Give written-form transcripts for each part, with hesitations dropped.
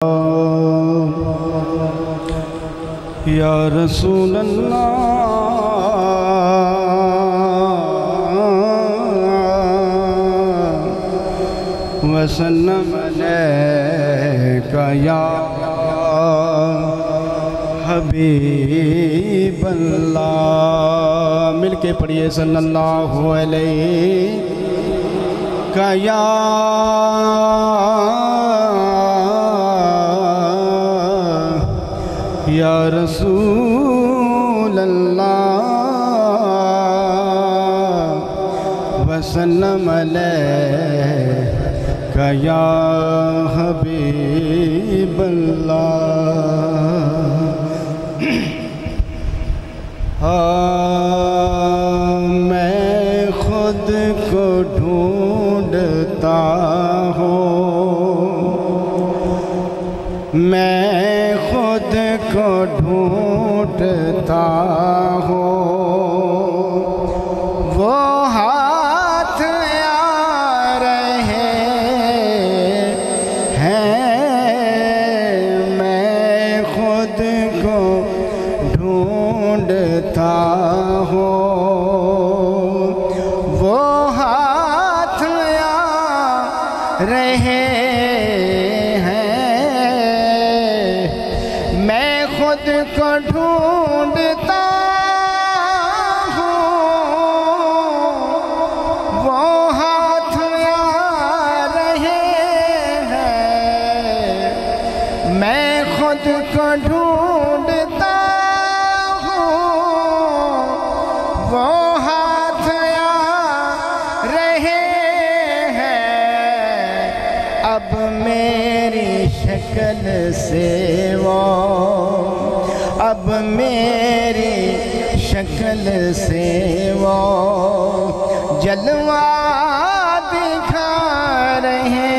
या रसूल अल्लाह वसल्लम अलैका या हबीब अल्लाह। मिल के पढ़िए सल्लल्लाहु अलैका या रसूल अल्लाह वसल्लम अलैका या हबीब अल्लाह। मैं खुद को ढूंढता हूँ, मैं खुद को ढूंढता हूँ, वो हाथ आ रहे हैं। मैं खुद को ढूंढता हूँ, वो हाथ आ रहे खुद को ढूंढता हूँ, वो हाथ आ रहे हैं। मैं खुद को ढूंढता हूँ, वो हाथ आ रहे हैं। अब मेरी शक्ल से वो, अब मेरी शक्ल से वो जलवा दिखा रहे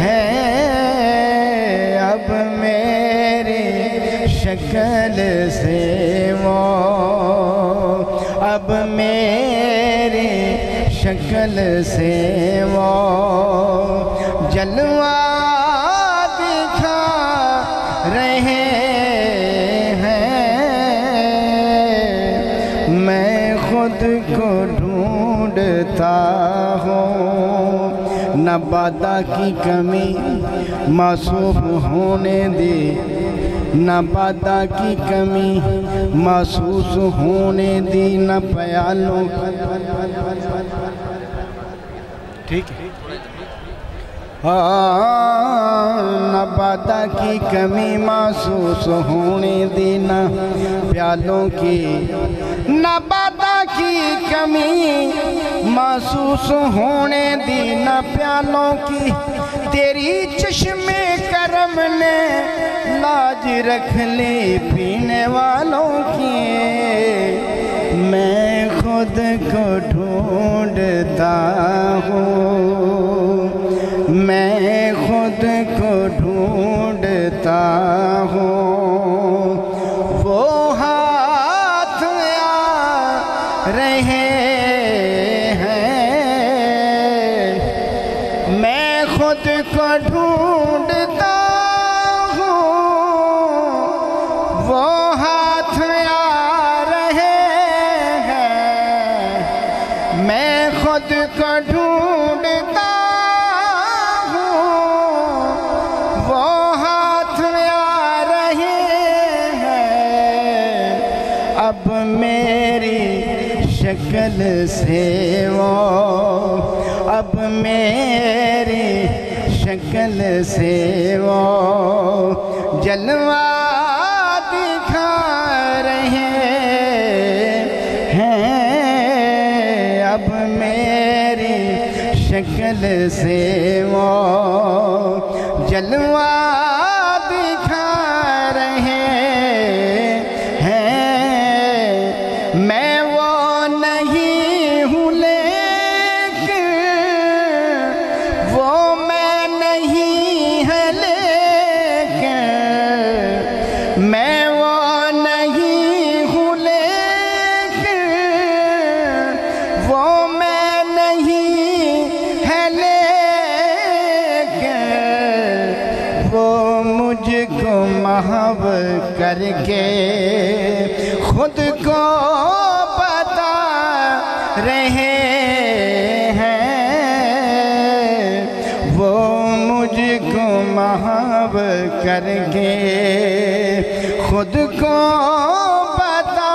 हैं। अब मेरी शक्ल से वो, अब मेरी शक्ल से वो जलवा दिखा रहे खुद को ढूंढता हूँ। न वादा की कमी महसूस होने दे, न वादा की कमी महसूस होने दी, न प्यालों ठीक है न वादा की कमी महसूस होने दी, न प्यालों की, न वादा की कमी महसूस होने दी, न प्यालों की। तेरी चश्मे करम ने लाज रख ली पीने वालों की। मैं खुद को ढूंढता हूँ, मैं खुद को ढूंढता हूँ, वो हाथ आ रहे हैं। मैं खुद को ढूंढता हूँ, वो हाथ आ रहे हैं। मैं खुद को ढूंढता अब मेरी शक्ल से वो, अब मेरी शक्ल से वो जलवा दिखा रहे हैं। अब मेरी शक्ल से वो जलवा दिखा रहे मुझको महव करके खुद को बता रहे हैं, वो मुझको महव करके खुद को बता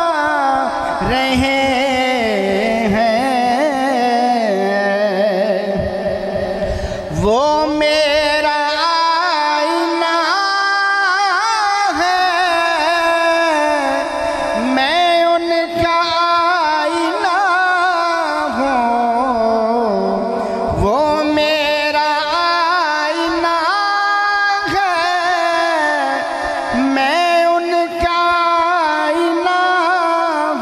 रहे हैं। वो मेरा आईना है, मैं उनका आईना हूँ। वो मेरा आईना है, मैं उनका आईना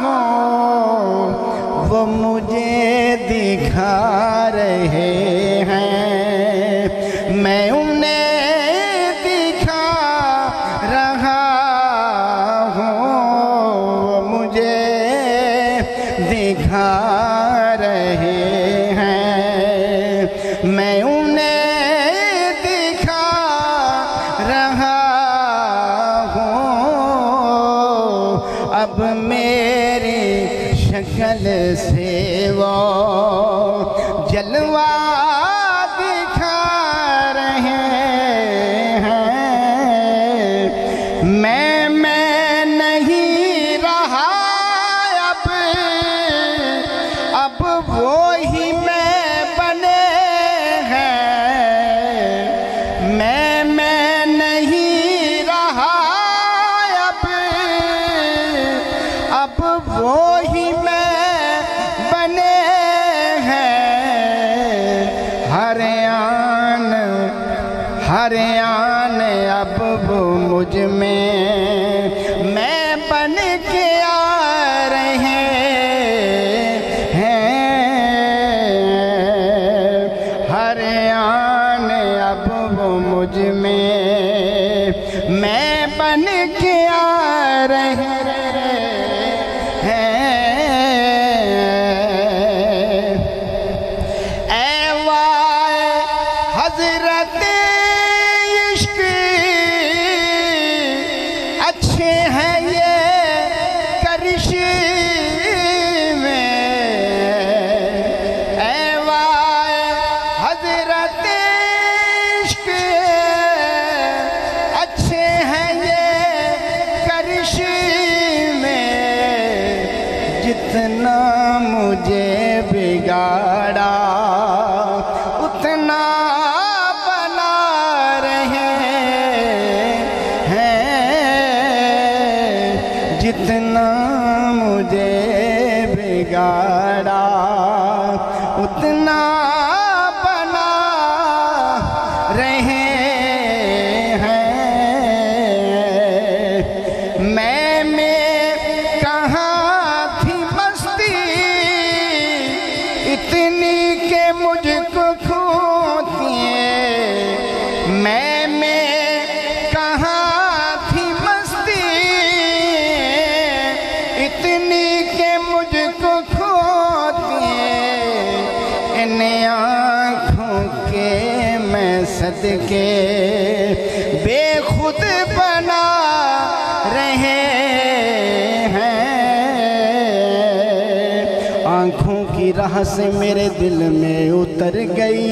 हूँ। वो मुझे दिखा रहे हैं, मैं उन्हें दिखा रहा हूँ। मुझे दिखा रहे हैं, मैं उन्हें दिखा रहा हूँ। अब मेरी शक्ल से वो जलवा दिखा रहे हैं। मैं नहीं रहा अब वो ही मैं बने हैं। मैं नहीं रहा अब वो ही मैं बने हैं। हर आन अब वो मुझ में मैं बन के आ रहे हैं। हर आन अब वो मुझ में मैं बन के आ रहे हैं। हज़रत इश्क़ अच्छे हैं ये करिश्मे, हज़रत इश्क़ अच्छे हैं ये करिश्मे। जितना मुझे बिगाड़ा उतना बना रहे हैं। जितना मुझे बिगाड़ा उतना बना रहे हैं। मैं कहाँ थी मस्ती इतनी के मुझको खोती है। मैं कहाँ थी मस्ती इतनी के मुझको खोती है। इन आँखों के मैं सदके बेखुद बना रहे हैं। आँखों की राह से मेरे दिल में उतर गई,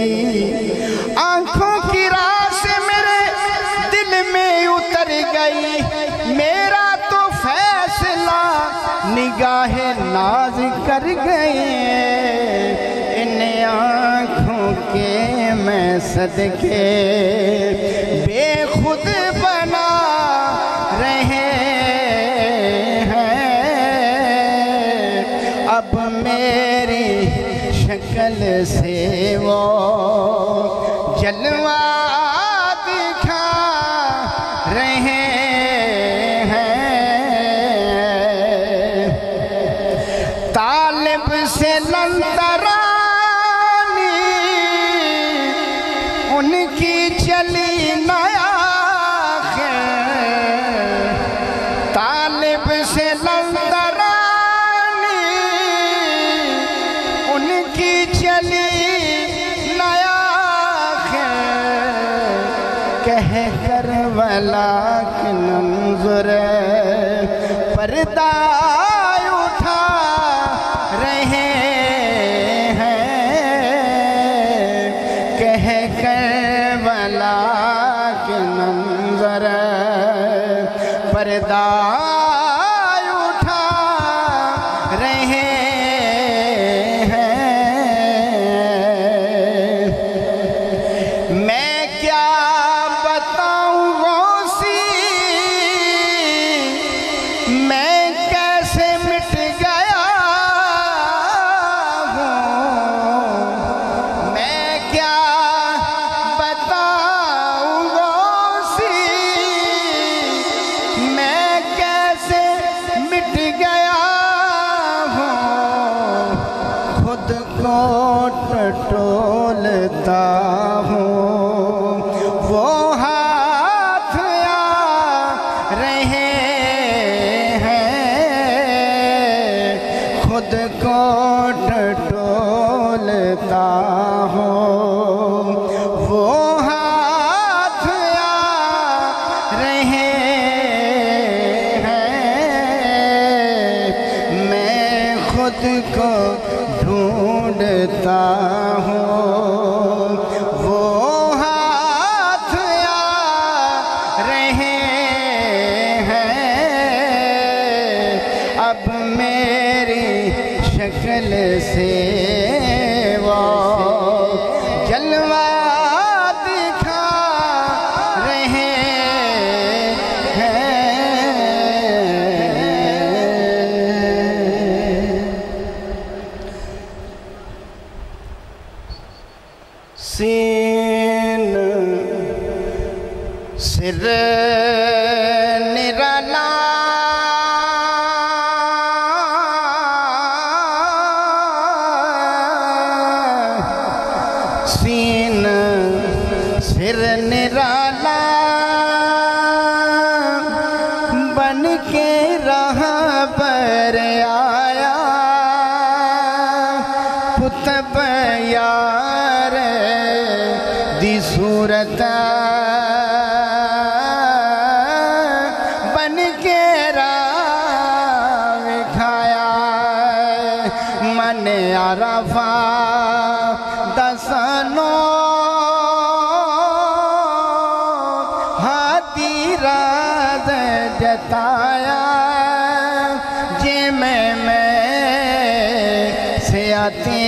आँखों की राह से मेरे दिल में उतर गई। मेरा तो फैसला निगाहे नाज कर गए। इन आँखों के मैं सदके बेखुद बना रहे हैं। अब मेरी शक्ल से वो जलवा दिखा रहे हैं। तालिब से लंतरानी उनकी चली नया है। तालिब से लंतरानी उनकी चली नया है। कह करबला की मंज़र पर्दा उठा रहे हैं, कह करबला की मंज़र पर्दा उठा रहे हैं। मैं क्या बताऊं गौसी, मैं कैसे मिट गया हूँ। मैं क्या बताऊं गौसी, मैं कैसे मिट गया हूँ। खुद को टटोलता हूँ, वो हाथ आ रहे हैं। खुद को टटोलता हूँ, वो हाथ आ रहे हैं। मैं खुद को ढूंढता हूँ, वो हाथ आ रहे हैं। अब मेरी शक्ल से वो जलवा दिखा रहे हैं। सीन सिर निराला सीन सिर निराला बन के रहबर आया। कुतब यार दी सूरत बन के विखाया। मन अरफा दसनो हाथी राज जताया। जे मैं से आते